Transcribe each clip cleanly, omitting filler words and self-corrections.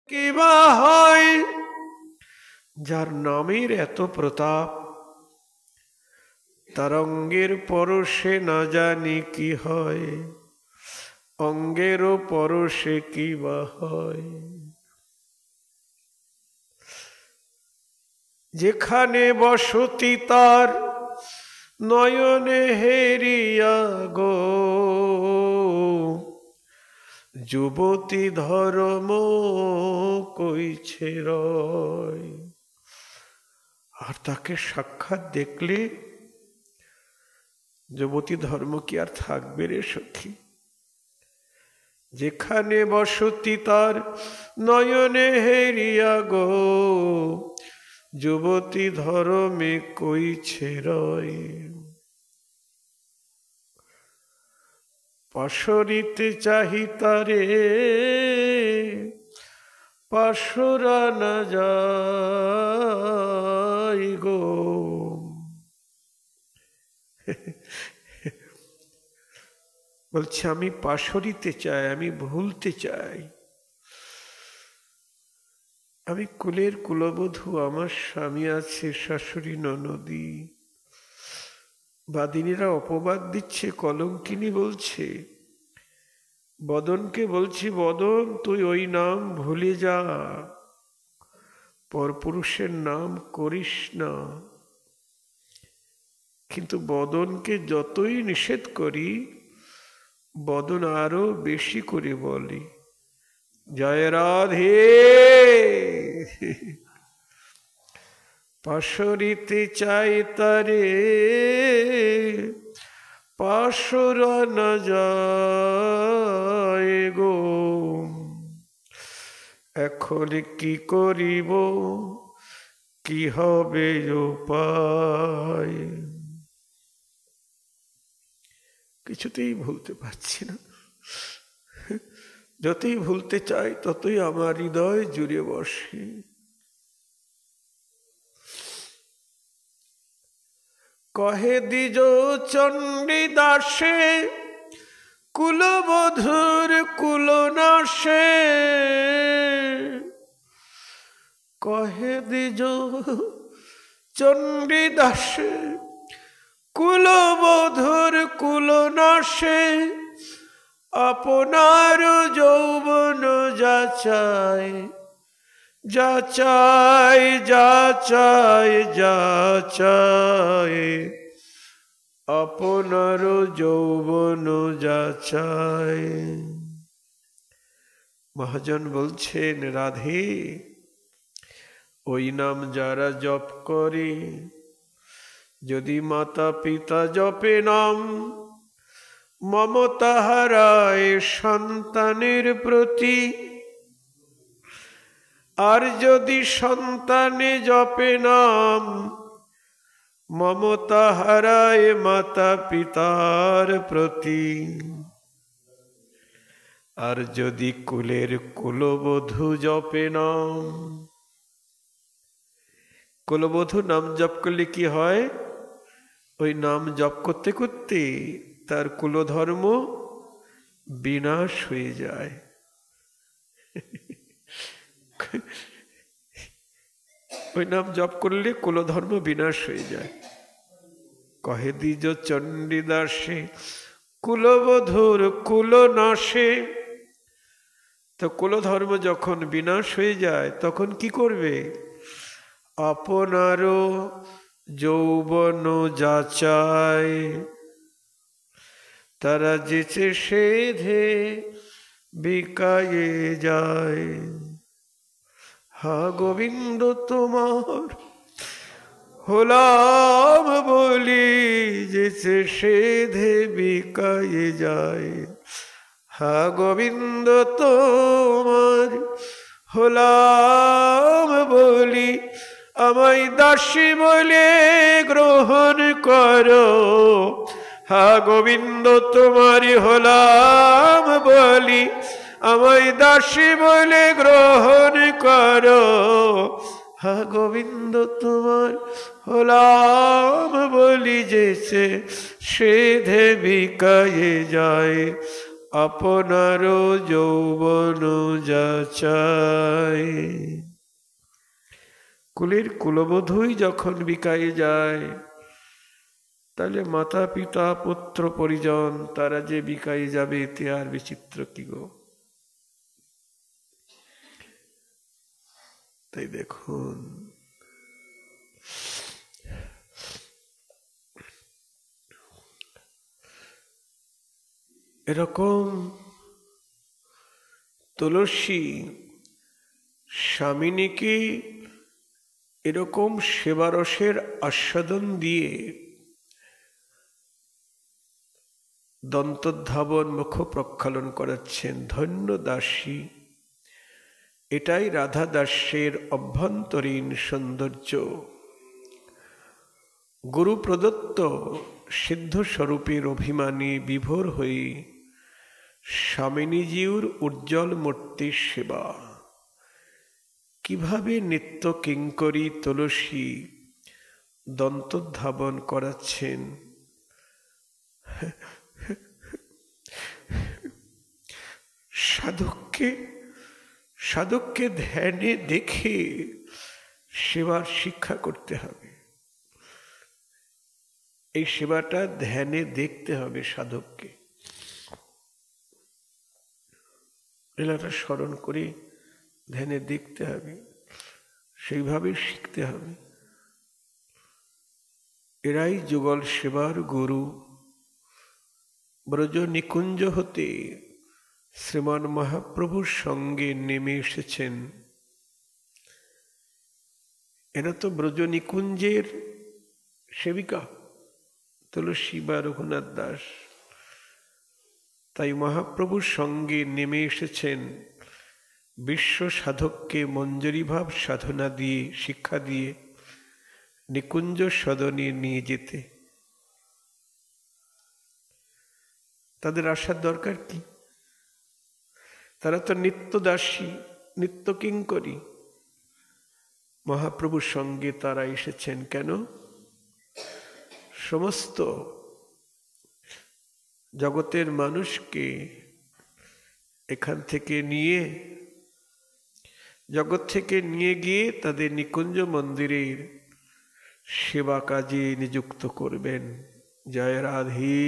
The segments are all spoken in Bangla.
কিবা হয় যার নামের এত প্রতাপ, তার অঙ্গের পরশে না জানি কি হয়, অঙ্গেরও পরশে কিবা হয়। যেখানে বসতি তার নয়নে হেরিয়া গো, যুবতী ধর্ম কইছে রয়। আর তাকে সাক্ষাৎ দেখলে যুবতী ধর্ম কি আর থাকবে রে সখী? যেখানে বসতি তার নয়নে হেরিয়া গো, যুবতী ধর্মে কইছে রয়। পাশরিতে চাহি তারে পাশরা না যায় গো। বলছে আমি পাশরিতে চাই, আমি ভুলতে চাই। আমি কুলের কুলবধূ, আমার স্বামী আছে, শাশুড়ি ননদী। বাদিনীরা অপবাদ দিচ্ছে, কলঙ্কিনী বলছে, বদনকে বলছি, বদন তুই ওই নাম ভুলে যা, পরপুরুষের নাম করিস না। কিন্তু বদনকে যতই নিষেধ করি, বদন আরো বেশি করে বলি, জয় রাধে। পাশরিতে চাই তারে পাশরা না যায় গো। এখন কি করিব, কি হবে উপায়? কিছুতেই ভুলতে পারছি না। যতই ভুলতে চাই ততই আমার হৃদয় জুড়ে বসে। কহে দ্বিজ চণ্ডীদাসে কুলবধূর কুলনাশে, কহে দ্বিজ চণ্ডীদাসে কুলবধূর কুলনাশে, আপনার যৌবন যাচাই যাচাই যাচাই যাচাই, আপনার যৌবন যাচাই। মহাজন বলছেন, রাধে ওই নাম যারা জপ করে, যদি মাতা পিতা জপে নাম, মমতা হারায় সন্তানের প্রতি। আর যদি সন্তানে জপে নাম, মমতা হারায় মাতা পিতার প্রতি। আর যদি কুলের কুলবধূ জপে নাম, কুলবধূ নাম জপ করলে কি হয়? ওই নাম জপ করতে করতে তার কুলধর্ম বিনাশ হয়ে যায়। ওই নাম জপ করলে কুলধর্ম বিনাশ হয়ে যায়। কহে দ্বিজ চণ্ডীদাসে কুলবধূর কুলনাশে। তো কুলধর্ম যখন বিনাশ হয়ে যায় তখন কি করবে? আপনারও যৌবন যাচাই, তারা যেচে সেধে বিকায়ে যায়। হা গোবিন্দ তোমার হলাম বলি, যেচে সেধে বিকায়ে যায়। হা গোবিন্দ তোমার হলাম বলি, আমায় দাসী বলে গ্রহণ করো। হা গোবিন্দ তোমারি হলাম বলি, আমায় দাসী বলে গ্রহণ করো। হা গোবিন্দ তোমার হলাম বলি, যেছে সেধে বিকায়ে যায়। আপনার যৌবন যাচায়। কুলের কুলবধূই যখন বিকায়ে যায়, তাহলে মাতা পিতা পুত্র পরিজন তারা যে বিকায়ে যাবে, এতে আর বিচিত্র কি গো? তাই দেখুন, এরকম তুলসী স্বামিনীকে এরকম সেবারসের আস্বাদন দিয়ে দন্তধাবন মুখ প্রক্ষালন করাচ্ছেন। ধন্য দাসী, এটাই রাধা দাসের অভ্যন্তরীণ সৌন্দর্য। গুরু প্রদত্ত সিদ্ধ স্বরূপের অভিমানে বিভোর হয়ে স্বামিনীজিউর উজ্জ্বল মূর্তির সেবা। কিভাবে নিত্য কিঙ্করী তুলসী দন্তধাবন করাচ্ছেন। সাধককে ধ্যানে দেখে সেবার শিক্ষা করতে হবে। এই সেবাটা ধ্যানে দেখতে হবে সাধককে, লীলাটা স্মরণ করে ধ্যানে দেখতে হবে, সেইভাবে শিখতে হবে। এরাই যুগল সেবার গুরু। ব্রজ নিকুঞ্জ হতে শ্রীমান মহাপ্রভুর সঙ্গে নেমে এসেছেন। এরা তো ব্রজ নিকুঞ্জের সেবিকা, তুলসী বা রঘুনাথ দাস। তাই মহাপ্রভুর সঙ্গে নেমে এসেছেন বিশ্ব সাধককে মঞ্জরীভাব সাধনা দিয়ে, শিক্ষা দিয়ে নিকুঞ্জ সদনে নিয়ে যেতে। তাদের আসার দরকার কি? তারা তো নিত্য দাসী, নিত্য কিঙ্করী। মহাপ্রভুর সঙ্গে তারা এসেছেন কেন? সমস্ত জগতের মানুষকে এখান থেকে নিয়ে, জগৎ থেকে নিয়ে গিয়ে তাদের নিকুঞ্জ মন্দিরের সেবা কাজে নিযুক্ত করবেন। জয় রাধে।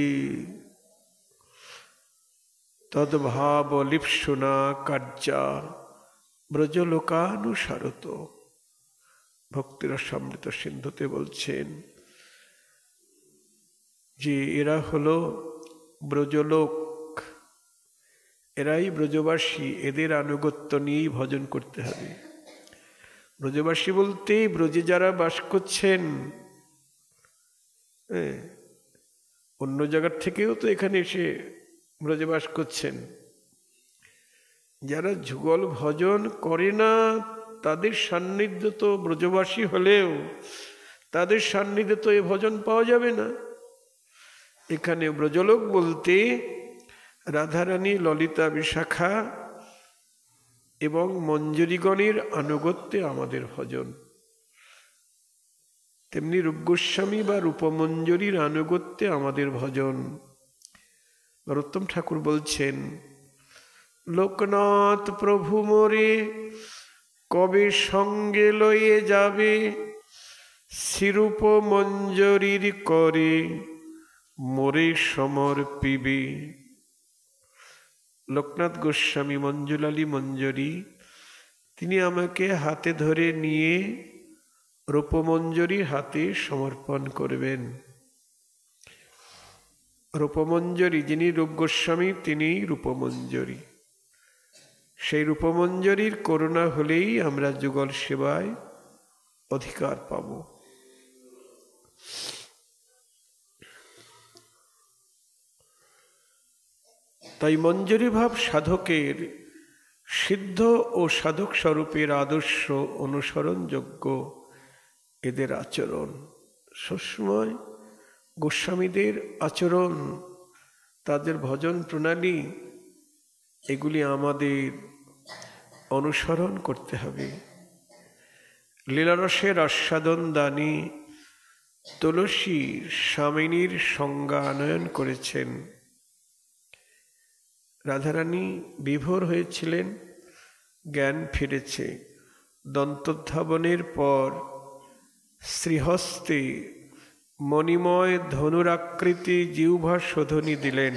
তদ্ভাব লিপ্সুনা কার্যা ব্রজলোকানুসারত। ভক্তিরসামৃত সিন্ধুতে বলছেন যে এরা হলো ব্রজলোক, এরাই ব্রজবাসী, এদের আনুগত্য নিয়েই ভজন করতে হবে। ব্রজবাসী বলতে ব্রজে যারা বাস করছেন, অন্য জায়গার থেকেও তো এখানে এসে ব্রজে বাস করছেন। যারা যুগল ভজন করে না, তাদের সান্নিধ্য তো ব্রজবাসী হলেও তাদের সান্নিধ্যে তো এ ভজন পাওয়া যাবে না। এখানে ব্রজলোক বলতে রাধারানী, ললিতা, বিশাখা এবং মঞ্জরীগণের আনুগত্যে আমাদের ভজন। তেমনি রূপ গোস্বামী বা রূপমঞ্জরীর আনুগত্যে আমাদের ভজন। নরোত্তম ঠাকুর বলছেন, লোকনাথ প্রভু মোরে কবে সঙ্গে লয়ে যাবে, শ্রীরূপ মঞ্জরীর করে মোরে সমর্পিবে। লোকনাথ গোস্বামী, মঞ্জুলালী মঞ্জরী, তিনি আমাকে হাতে ধরে নিয়ে রূপমঞ্জরীর হাতে সমর্পণ করবেন। রূপমঞ্জরী যিনি রূপ গোস্বামী, তিনি রূপমঞ্জরী। সেই রূপমঞ্জরীর করুণা হলেই আমরা যুগল সেবায় অধিকার পাব। তাই মঞ্জরী ভাব সাধকের সিদ্ধ ও সাধক স্বরূপের আদর্শ অনুসরণযোগ্য এদের আচরণ। সবসময় গোস্বামীদের আচরণ, তাদের ভজন প্রণালী, এগুলি আমাদের অনুসরণ করতে হবে। লীলারসের আস্বাদন দানি তুলসী স্বামিনীর সংজ্ঞানয়ন করেছেন। রাধারানী বিভোর হয়েছিলেন, জ্ঞান ফিরেছে। দন্তোদ্ধাবনের পর শ্রীহস্তে মণিময় ধনুরাকৃতি জিহ্বা শোধনী দিলেন।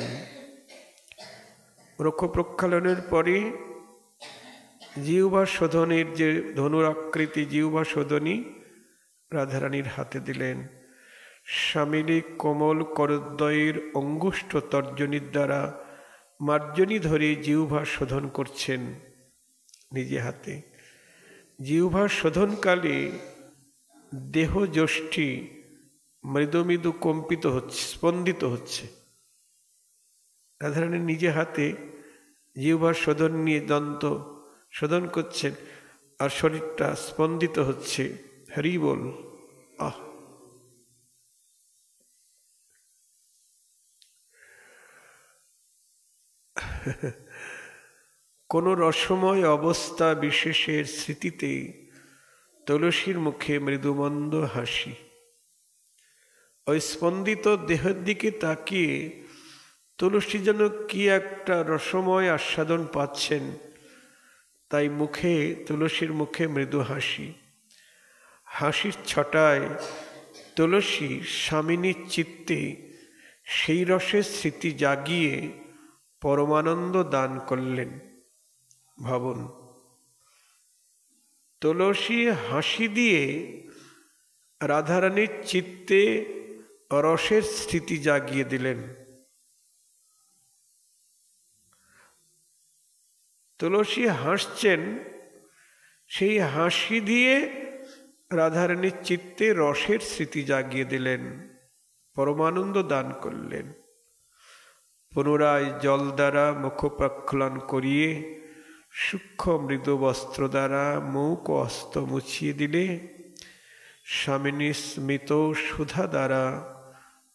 রক্ষ প্রক্ষালনের পরে জিহ্বা শোধনের যে ধনুরাকৃতি জিহ্বা শোধনী রাধারানীর হাতে দিলেন। স্বামীনী কোমল করদ্বয়ের অঙ্গুষ্ঠ তর্জনীর দ্বারা মার্জনী ধরে জিহ্বা শোধন করছেন নিজে হাতে। জিহ্বা শোধনকালে দেহ যষ্টি মৃদু মৃদু কম্পিত হচ্ছে, স্পন্দিত হচ্ছে। রাধারানী নিজে হাতে জিহ্বা শোধন নিয়ে দন্ত শোধন করছেন, আর শরীরটা স্পন্দিত হচ্ছে। হরি বল। আহ, কোন রসময় অবস্থা বিশেষের স্মৃতিতে তুলসীর মুখে মৃদুমন্দ হাসি। ওই স্পন্দিত দেহের দিকে তাকিয়ে তুলসী যেন কি একটা রসময় আস্বাদন পাচ্ছেন, তাই মুখে তুলসীর মুখে মৃদু হাসি। হাসির ছটায় তুলসী স্বামিনীর চিত্তে সেই রসের স্মৃতি জাগিয়ে পরমানন্দ দান করলেন। ভাবুন, তুলসী হাসি দিয়ে রাধারানীর চিত্তে রসের স্মৃতি জাগিয়ে দিলেন। তুলসী হাসছেন, সেই হাসি দিয়ে রাধারানীর চিত্তে রসের স্মৃতি জাগিয়ে দিলেন, পরমানন্দ দান করলেন। পুনরায় জল দ্বারা মুখ প্রক্ষালন করিয়ে সূক্ষ্ম মৃদু বস্ত্র দ্বারা মুখ ও হস্ত মুছিয়ে দিলে স্বামিনী স্মিত সুধা দ্বারা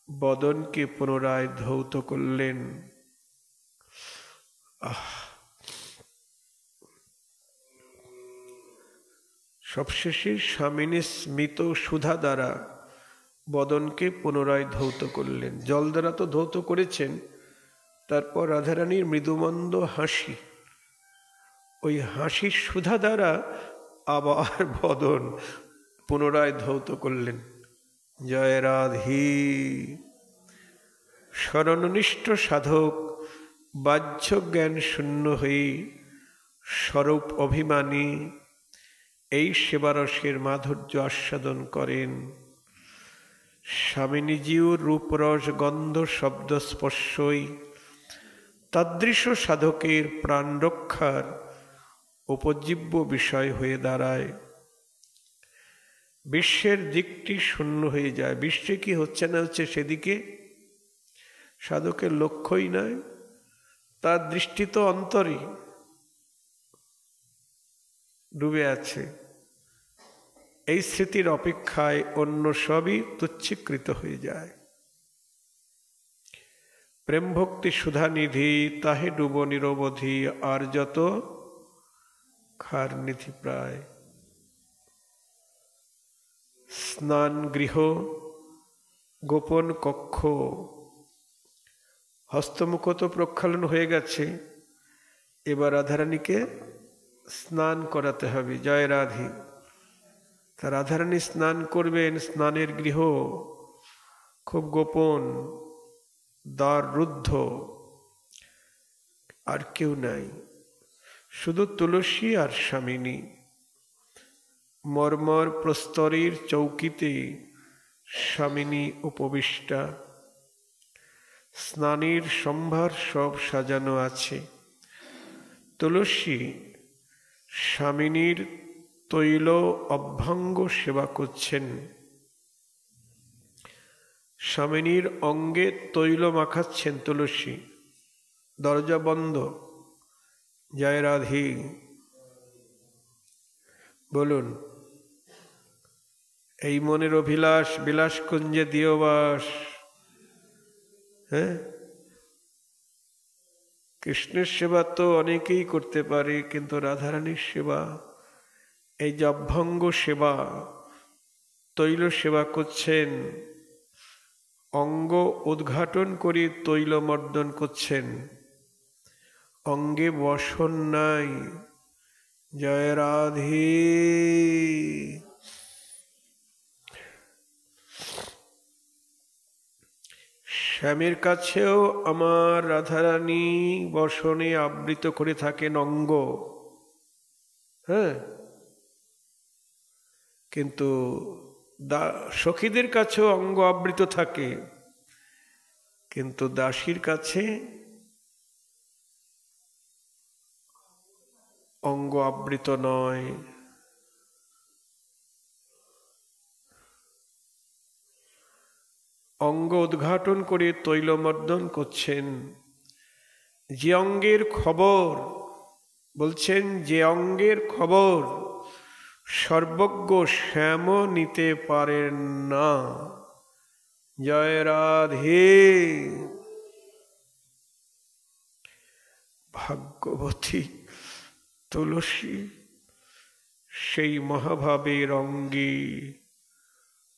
বদনকে পুনরায় ধৌত করলেন। সবশেষে স্বামিনী স্মিত সুধা দ্বারা বদনকে পুনরায় ধৌত করলেন। জল দ্বারা তো ধৌত করেছেন, তারপর রাধারানীর মৃদুমন্দ হাসি, ওই হাসির সুধা দ্বারা আবার বদন পুনরায় ধৌত করলেন। জয় রাধি। শরণনিষ্ঠ সাধক বাহ্য জ্ঞান শূন্য হয়ে স্বরূপ অভিমানী এই সেবারসের মাধুর্য আস্বাদন করেন। স্বামিনীজিও রূপরস গন্ধ শব্দ স্পর্শই তাদৃশ সাধকের প্রাণ রক্ষার উপজীব্য বিষয় হয়ে দাঁড়ায়। বিশ্বের দিকটি শূন্য হয়ে যায়। বিশ্বে কি হচ্ছে না হচ্ছে সেদিকে সাধকের লক্ষ্যই নয়, তার দৃষ্টি তো অন্তরে ডুবে আছে। এই স্মৃতির অপেক্ষায় অন্য সবই তুচ্ছীকৃত হয়ে যায়। প্রেম ভক্তি সুধা নিধি তাহে ডুব নিরবধি, আর যত খার নিধি প্রায়। স্নান গৃহ, গোপন কক্ষ, হস্তমুখ তো প্রক্ষালন হয়ে গেছে, এবার রাধারানীকে স্নান করাতে হবে। জয় রাধি। তা রাধারানী স্নান করবেন। স্নানের গৃহ খুব গোপন, দ্বার রুদ্ধ, আর কেউ নাই, শুধু তুলসী আর স্বামিনী। মর্মর প্রস্তরের চৌকিতে স্বামিনী উপবিষ্টা। স্নানের সম্ভার সব সাজানো আছে। তুলসী স্বামিনীর তৈল অভ্যঙ্গ সেবা করছেন। স্বামিনীর অঙ্গে তৈল মাখাচ্ছেন তুলসী। দরজা বন্ধ। জয় রাধি। বলুন, এই মনের অভিলাষ বিলাস কুঞ্জে দিও বাস। হ্যাঁ, কৃষ্ণের সেবা তো অনেকেই করতে পারে, কিন্তু রাধারানীর সেবা, এই যে অভ্যঙ্গ সেবা, তৈল সেবা করছেন, অঙ্গ উদ্ঘাটন করে তৈল মর্দন করছেন, অঙ্গে বসন নাই। জয় রাধে। শ্যামের কাছেও আমার রাধারানী বসনে আবৃত করে থাকেন অঙ্গ। হ্যাঁ, কিন্তু সখীদের কাছেও অঙ্গ আবৃত থাকে, কিন্তু দাসীর কাছে অঙ্গ আবৃত নয়। অঙ্গ উদ্ঘাটন করে তৈলমর্দন করছেন। যে অঙ্গের খবর বলছেন, যে অঙ্গের খবর সর্বজ্ঞ শ্যাম নিতে পারেন না। জয় রাধে। ভাগ্যবতী তুলসী সেই মহাভাবের অঙ্গে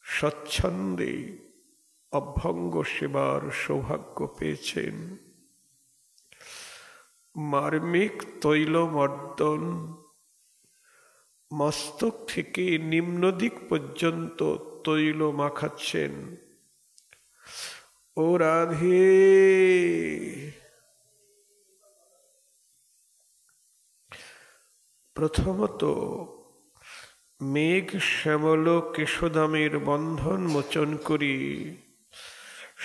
স্বচ্ছন্দে অভঙ্গ সেবার সৌভাগ্য পেয়েছেন। মার্মিক তৈলমর্দন মস্তক থেকে নিম্নদিক পর্যন্ত তৈল মাখাচ্ছেন। ও রাধে। প্রথমত মেঘ শ্যামল কেশদামের বন্ধন মোচন করি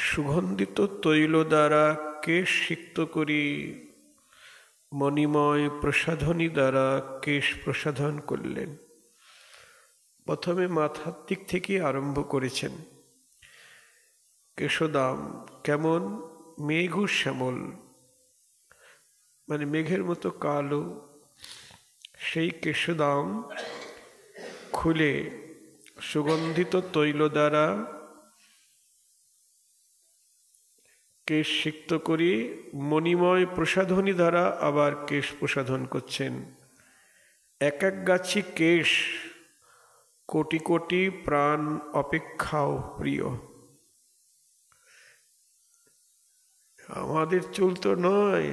সুগন্ধিত তৈল দ্বারা কেশ সিক্ত করি মণিময় প্রসাধনী দ্বারা কেশ প্রসাধন করলেন। প্রথমে মাথার দিক থেকে আরম্ভ করেছেন। কেশদাম কেমন? মেঘ শ্যামল, মানে মেঘের মতো কালো। সেই কেশদাম খুলে সুগন্ধিত তৈল দ্বারা কেশ সিক্ত করি মণিময় প্রসাধনী দ্বারা আবার কেশ প্রসাধন করছেন। এক এক গাছি কেশ কোটি কোটি প্রাণ অপেক্ষাও প্রিয়। আমাদের চুল তো নয়,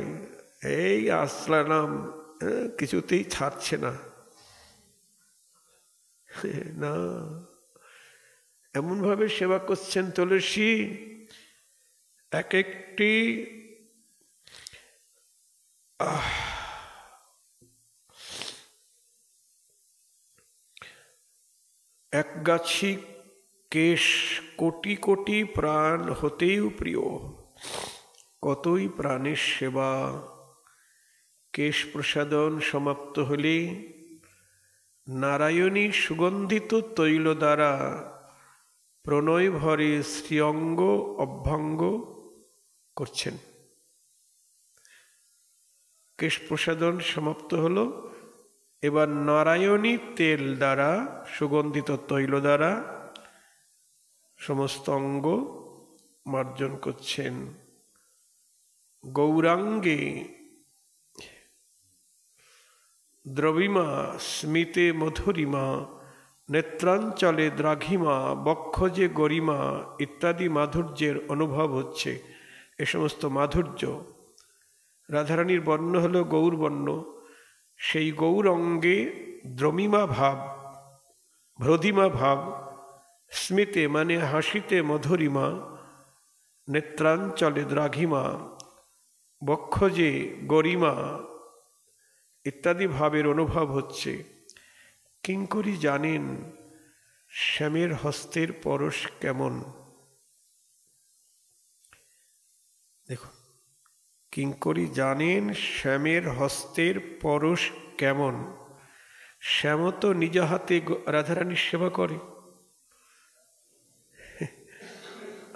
এই আসলাম, কিছুতেই ছাড়ছে না। না, এমন ভাবে সেবা করছেন তুলসী, এক একটি এক গাছি কেশ কোটি কোটি প্রাণ হতেও প্রিয়। কতই প্রাণের সেবা। কেশ প্রসাদন সমাপ্ত হলে নারায়ণী সুগন্ধিত তৈল দ্বারা প্রণয় ভরে শ্রীঅঙ্গ অভ্যঙ্গ করছেন। কেশ প্রসাদন সমাপ্ত হলো, এবার নারায়ণী তেল দ্বারা সুগন্ধিত তৈল দ্বারা সমস্ত অঙ্গ মার্জন করছেন। গৌরাঙ্গে দ্রবিমা স্মিতে মধুরিমা নেত্রাঞ্চলে দ্রাঘিমা বক্ষজে গরিমা ইত্যাদি মাধুর্যের অনুভব হচ্ছে। এ সমস্ত মাধুর্য রাধারানীর বর্ণ হল গৌরবর্ণ। সেই গৌর অঙ্গে দ্রমিমা ভাব, ভ্রদিমা ভাব, স্মিতে মানে হাসিতে মধুরিমা, নেত্রাঞ্চলে দ্রাঘিমা, বক্ষজে গরিমা ইত্যাদি ভাবের অনুভব হচ্ছে। কিঙ্করী জানেন শ্যামের হস্তের পরশ কেমন। দেখো, কিঙ্করী জানেন শ্যামের হস্তের পরশ কেমন। শ্যাম তো নিজ হাতে রাধারানীর সেবা করে।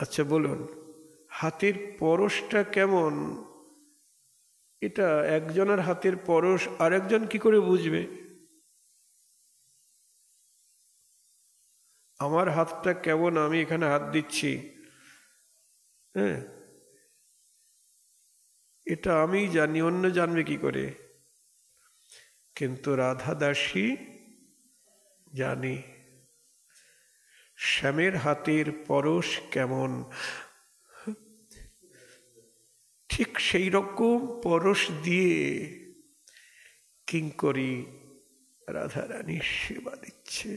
আচ্ছা বলুন, হাতের পরশটা কেমন? এটা একজনের হাতের পরশ আরেকজন কি করে বুঝবে? আমার হাতটা কেমন, আমি এখানে হাত দিচ্ছি, হ্যাঁ, এটা আমি জানি, অন্য জানবে কি করে? কিন্তু রাধা দাসী জানি শ্যামের হাতের পরশ কেমন। ঠিক সেই রকম পরশ দিয়ে কিঙ্করী রাধারানীর সেবা দিচ্ছে।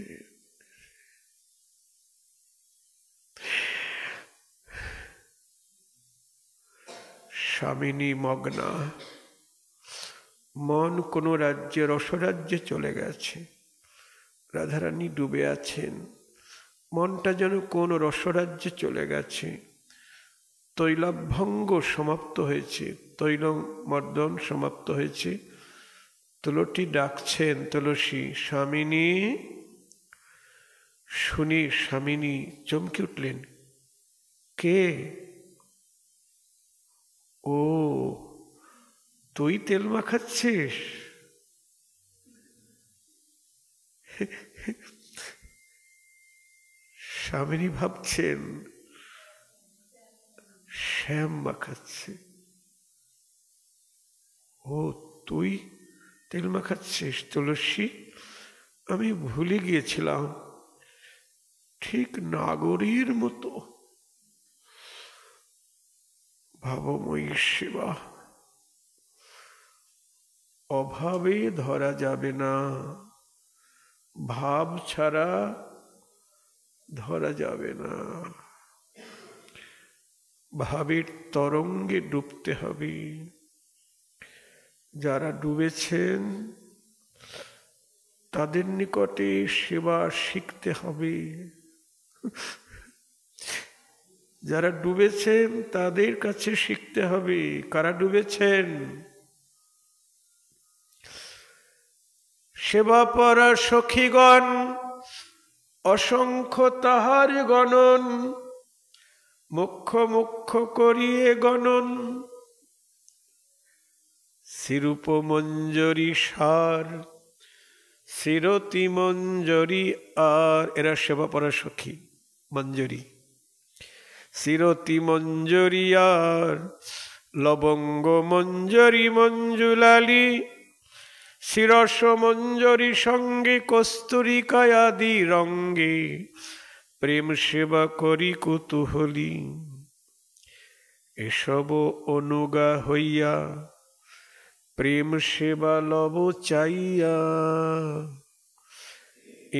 স্বামিনী মগ্না, মন কোন রাজ্যে রসরাজ্যে চলে গেছে, রাধারানী ডুবে আছেন, মনটা যেন কোন রসরাজ্যে চলে গেছে। তৈলাভঙ্গ সমাপ্ত হয়েছে, তৈল মর্দন সমাপ্ত হয়েছে। তুলসী ডাকছেন, তুলসী স্বামিনী। শুনি স্বামিনী চমকে উঠলেন, কে? ও, তুই তেল মাখাচ্ছিস? স্বামিনী ভাবছেন শ্যাম মাখাচ্ছে। ও, তুই তেল মাখাচ্ছিস তুলসী? আমি ভুলে গিয়েছিলাম, ঠিক নাগরীর মতো। ভাবময়ী সেবা অভাবে ধরা যাবে না, ভাব ছাড়া ধরা যাবে না। ভাবের তরঙ্গে ডুবতে হবে। যারা ডুবেছেন তাদের নিকটে সেবা শিখতে হবে। যারা ডুবেছেন তাদের কাছে শিখতে হবে। কারা ডুবেছেন? সেবা পরা সখীগণ অসংখ্য, তাহার গণন মুখ্য মুখ্য করিয়ে গণন। শিরূপ মঞ্জরি সার, শিরতি মঞ্জরি আর, এরা সেবা পরা সখী মঞ্জরি। শিরতি মঞ্জরি আর, লবঙ্গ মঞ্জরি মঞ্জুলালি, শিরস মঞ্জরি সঙ্গে কস্তুরিকায় আদি রঙ্গে, প্রেম সেবা করি কুতূহলী। এসব অনুগা হইয়া প্রেম সেবা লব চাইয়া,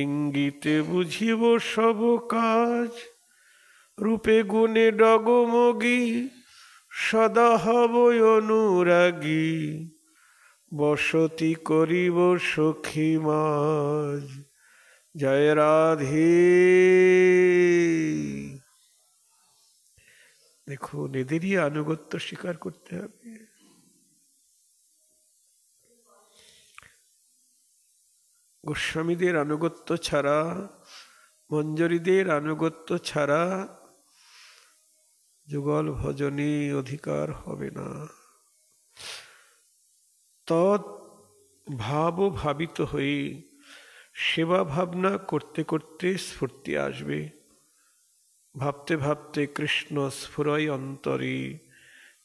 ইঙ্গিতে বুঝিব সব কাজ, রূপে গুণে ডগমগী, সদা হব অনুরাগী, বসতি করিব সখী মাঝ। জয় রাধে। দেখুন, এদেরই আনুগত্য স্বীকার করতে হবে। গোস্বামীদের আনুগত্য ছাড়া, মঞ্জরীদের আনুগত্য ছাড়া যুগল ভজনে অধিকার হবে না। তৎ ভাব ভাবিত হয়ে সেবা ভাবনা করতে করতে স্ফূর্তি আসবে। ভাবতে ভাবতে কৃষ্ণ স্ফুরয় অন্তরে,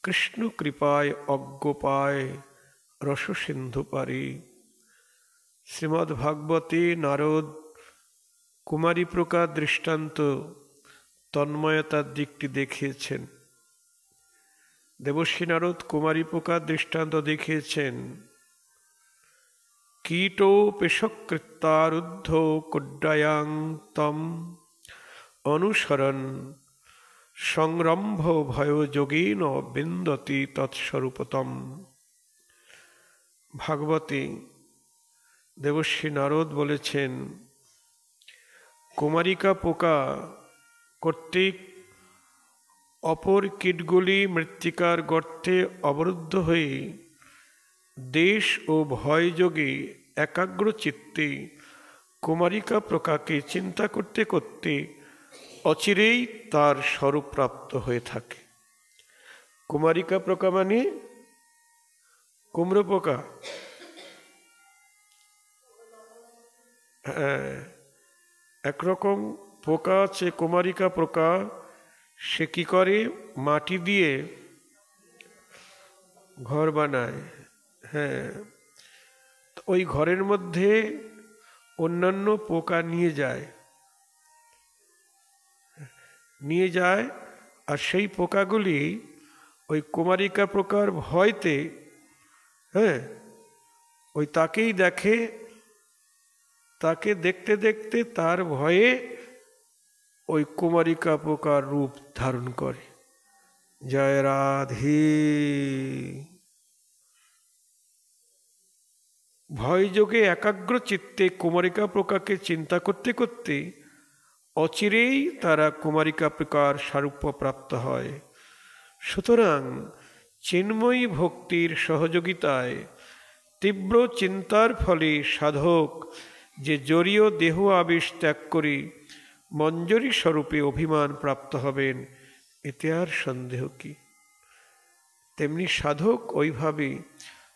কৃষ্ণ কৃপায় অজ্ঞ পায় রস সিন্ধু পারে। শ্রীমদ্ ভাগবতে নারদ কুমারী প্রকার দৃষ্টান্ত তন্ময়তার দিকটি দেখিয়েছেন। দেবশ্রী নারদ কুমারী প্রকার দৃষ্টান্ত দেখিয়েছেন। কীটো পেশকৃত্তারুদ্ধ কুড্ডায়াং তম অনুসরণ সংরম্ভ ভয় যোগেন বিন্দতি তৎস্বরূপতম। ভাগবতে দেবশ্রী নারদ বলেছেন, কুমারিকা পোকা কর্তৃক অপর কীটগুলি মৃত্তিকার গর্তে অবরুদ্ধ হয়ে দেশ ও ভয় যোগে একাগ্র চিত্তে কুমারিকা পোকাকে চিন্তা করতে করতে অচিরেই তার স্বরূপ প্রাপ্ত হয়ে থাকে। কুমারিকা পোকা মানে কুমড়ো পোকা। হ্যাঁ, একরকম পোকা আছে কুমারিকা পোকা। সে কি করে? মাটি দিয়ে ঘর বানায়। হ্যাঁ, ওই ঘরের মধ্যে অন্যান্য পোকা নিয়ে যায়, আর সেই পোকাগুলি ওই কুমারিকা প্রকার ভয়তে, হ্যাঁ, ওই তাকেই দেখে, তাকে দেখতে দেখতে তার ভয়ে ওই কুমারিকা প্রকার রূপ ধারণ করে। জয় রাধে। ভয়যোগে একাগ্র চিত্তে কুমারিকা প্রকারকে চিন্তা করতে করতে অচিরেই তারা কুমারিকা প্রকার সারূপ্য প্রাপ্ত হয়। সুতরাং চিন্ময়ী ভক্তির সহযোগিতায় তীব্র চিন্তার ফলে সাধক যে জড়ীয় দেহ আবেশ ত্যাগ করে মঞ্জরী স্বরূপে অভিমান প্রাপ্ত হবেন, এতে আর সন্দেহ কি। তেমনি সাধক ওইভাবে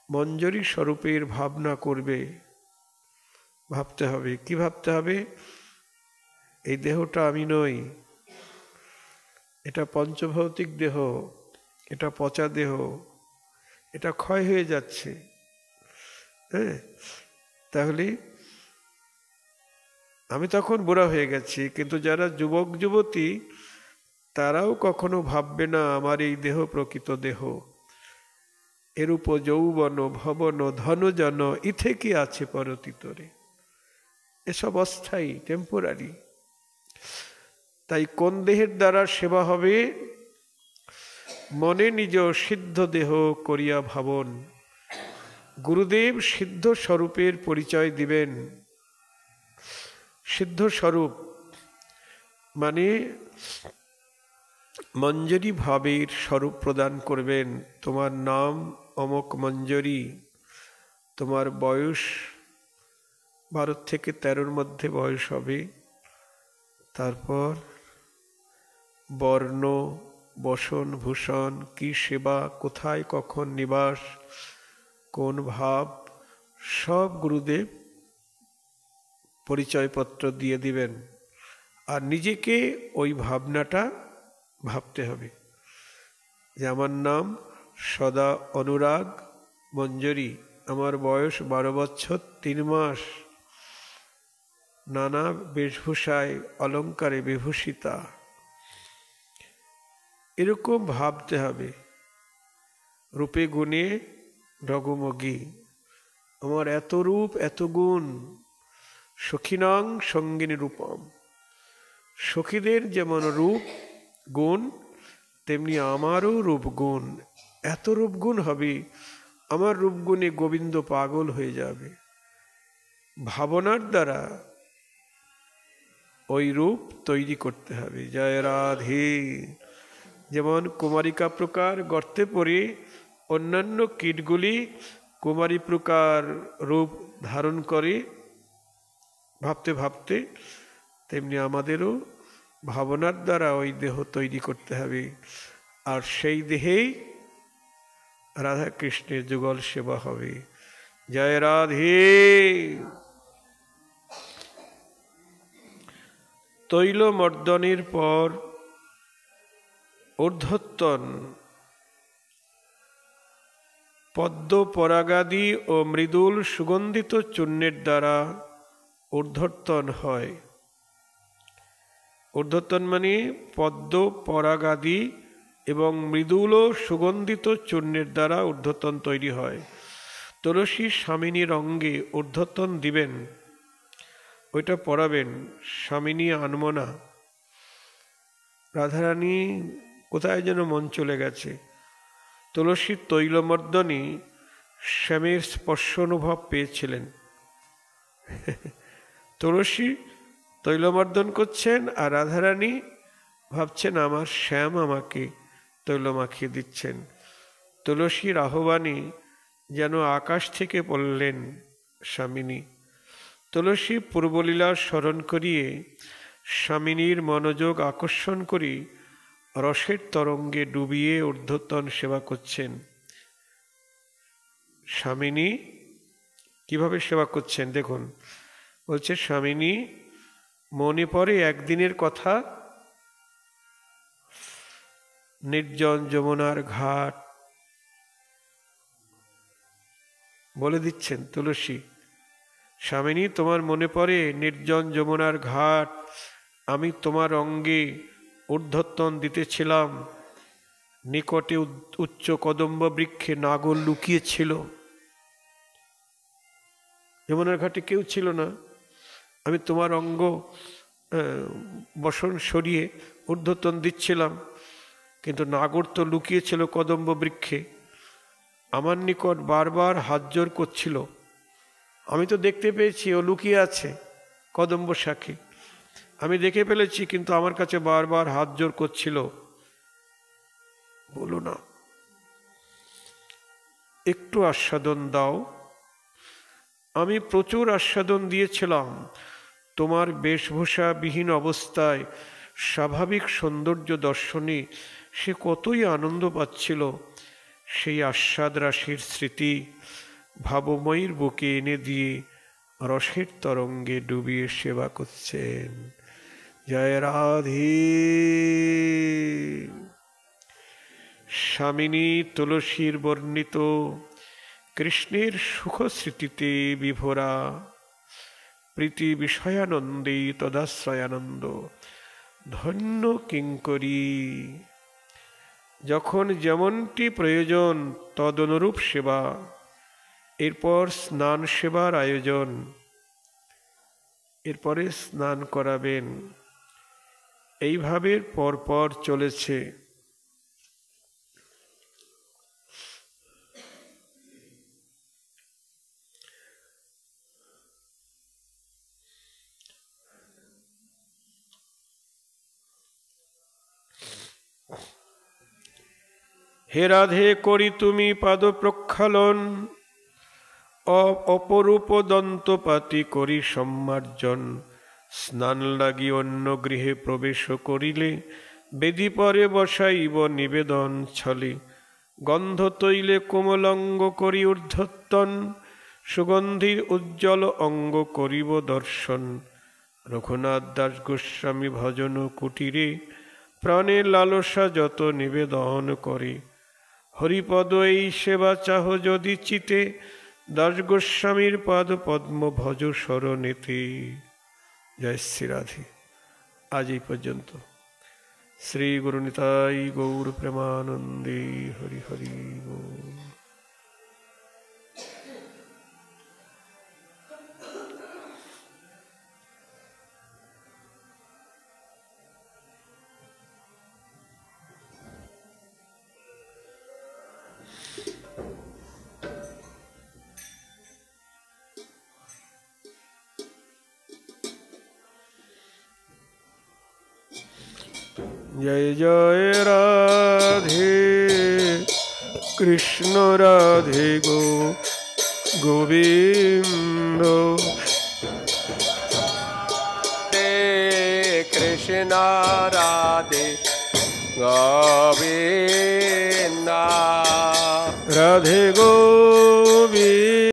মঞ্জরী স্বরূপের ভাবনা করবে। ভাবতে হবে, কি ভাবতে হবে? এই দেহটা আমি নই, এটা পঞ্চভৌতিক দেহ, এটা পচা দেহ, এটা ক্ষয় হয়ে যাচ্ছে। হ্যাঁ, তাহলে আমি তখন বুড়া হয়ে গেছি, কিন্তু যারা যুবক যুবতী তারাও কখনো ভাববে না আমার এই দেহ প্রকৃত দেহ। এরূপ যৌবন ভবন ধনজন ইথে কি আছে পরতীতরে, এসব অস্থায়ী, টেম্পোরারি। তাই কোন দেহের দ্বারা সেবা হবে? মনে নিজ সিদ্ধ দেহ করিয়া ভাবন। গুরুদেব সিদ্ধ স্বরূপের পরিচয় দিবেন। সিদ্ধ স্বরূপ মানে মঞ্জরী ভাবের স্বরূপ প্রদান করবেন। তোমার নাম অমক মঞ্জরী, তোমার বয়স 12 থেকে 13-র মধ্যে বয়স হবে। তারপর বর্ণ, বসন, ভূষণ, কি সেবা, কোথায় কখন নিবাস, কোন ভাব, সব গুরুদেব পরিচয়পত্র দিয়ে দিবেন। আর নিজেকে ওই ভাবনাটা ভাবতে হবে যে আমার নাম সদা অনুরাগ মঞ্জরী, আমার বয়স 12 বছর 3 মাস, নানা বেশভূষায় অলঙ্কারে বিভূষিতা। এরকম ভাবতে হবে। রূপে গুণে ডগমগী, আমার এত রূপ এত গুণ। সখিনাং সঙ্গিনী রূপম, সখীদের যেমন রূপ গুণ তেমনি আমারও রূপ গুণ। এত রূপ গুণ হবে, আমার রূপগুণে গোবিন্দ পাগল হয়ে যাবে। ভাবনার দ্বারা ওই রূপ তৈরি করতে হবে। জয় রাধে। যেমন কুমারিকা প্রকার গর্তে পড়ে অন্যান্য কীটগুলি কুমারী প্রকার রূপ ধারণ করে ভাবতে ভাবতে, তেমনি আমাদেরও ভাবনার দ্বারা ওই দেহ তৈরি করতে হবে। আর সেই দেহেই রাধা কৃষ্ণের যুগল সেবা হবে। জয় রাধে। তৈলমর্দনের পর ঊর্ধ্বতন পদ্ম পরাগাদি ও মৃদুল সুগন্ধিত চূর্ণের দ্বারা ঊর্ধ্বতন হয়। ঊর্ধ্বতন মানে পদ্ম পরাগাদি এবং মৃদুল ও সুগন্ধিত চূর্ণের দ্বারা ঊর্ধ্বতন তৈরি হয়। তুলসী স্বামিনীর অঙ্গে ঊর্ধ্বতন দিবেন, ওইটা পরাবেন। স্বামিনী আনমো না, রাধারানী কোথায় যেন মন চলে গেছে। তুলসী তৈলমর্দনী শ্যামের স্পর্শ অনুভব পেয়েছিলেন। তুলসী তৈলমর্দন করছেন আর রাধারানী ভাবছেন আমার শ্যাম আমাকে তৈল মাখিয়ে দিচ্ছেন। তুলসীর আহ্বানে যেন আকাশ থেকে পড়লেন স্বামিনী। তুলসী পূর্বলীলা স্মরণ করিয়ে স্বামিনীর মনোযোগ আকর্ষণ করে রসের তরঙ্গে ডুবিয়ে ঊর্ধ্বতন সেবা করছেন। স্বামিনী কিভাবে সেবা করছেন দেখুন। বলছে স্বামিনী মনে পড়ে একদিনের কথা, নির্জন যমুনার ঘাট। বলে দিচ্ছেন তুলসী, স্বামিনী তোমার মনে পড়ে নির্জন যমুনার ঘাট, আমি তোমার অঙ্গে ঊর্ধ্বতন দিতেছিলাম, নিকটে উচ্চ কদম্ব বৃক্ষে নাগর লুকিয়েছিল। যমুনার ঘাটে কেউ ছিল না, আমি তোমার অঙ্গ বসন সরিয়ে ঊর্ধ্বতন দিচ্ছিলাম, কিন্তু নাগর তো লুকিয়েছিল কদম্ব বৃক্ষে, আমার নিকট বারবার হাত জোর করছিল। আমি তো দেখতে পেয়েছি ও লুকিয়ে আছে কদম্ব শাখে, আমি দেখে ফেলেছি, কিন্তু আমার কাছে বারবার হাত জোর করছিল। বলো না, একটু আস্বাদন দাও। আমি প্রচুর আস্বাদন দিয়েছিলাম। তোমার বেশভূষা বিহীন অবস্থায় স্বাভাবিক সৌন্দর্য দর্শনে সে কতই আনন্দ পাচ্ছিল। সেই আস্বাদ রাশির স্মৃতি ভাবময়ীর বুকে এনে দিয়ে রসের তরঙ্গে ডুবিয়ে সেবা করছেন। জয় রাধে। স্বামিনী তুলসীর বর্ণিত কৃষ্ণের সুখ স্মৃতিতে বিভোরা, প্রীতি বিষয়ানন্দে তদাশ্রয়ানন্দ ধন্য কিঙ্করী। যখন যেমনটি প্রয়োজন তদনুরূপ সেবা। এরপর স্নান সেবার আয়োজন, এরপরে স্নান করাবেন। এইভাবে পরপর চলেছে। হে রাধে, করি তুমি পাদ প্রক্ষালন, অপরূপ দন্তপাতি করি সম্মার্জন। স্নান লাগি অন্য গৃহে প্রবেশ করিলে, বেদি পরে বসাইব নিবেদন ছলে। গন্ধ তৈলে কোমলঙ্গ করি ঊর্ধ্বত্তন, সুগন্ধির উজ্জ্বল অঙ্গ করিব দর্শন। রঘুনাথ দাস গোস্বামী ভজন কুটিরে, প্রাণের লালসা যত নিবেদন করে। হরিপদ এই সেবা চাহ যদি চিতে, দাস গোস্বামীর পাদ পদ্ম ভজ শরণেতে। জয় শ্রী রাধে। আজ এই পর্যন্ত। শ্রী গুরু নিতাই গৌর প্রেমানন্দে। হরি হরি বল। জয় জয় রাধে কৃষ্ণ রাধে গোবিন্দ। কৃষ্ণ রাধে গোবিন্দ। রাধে গোবিন্দ।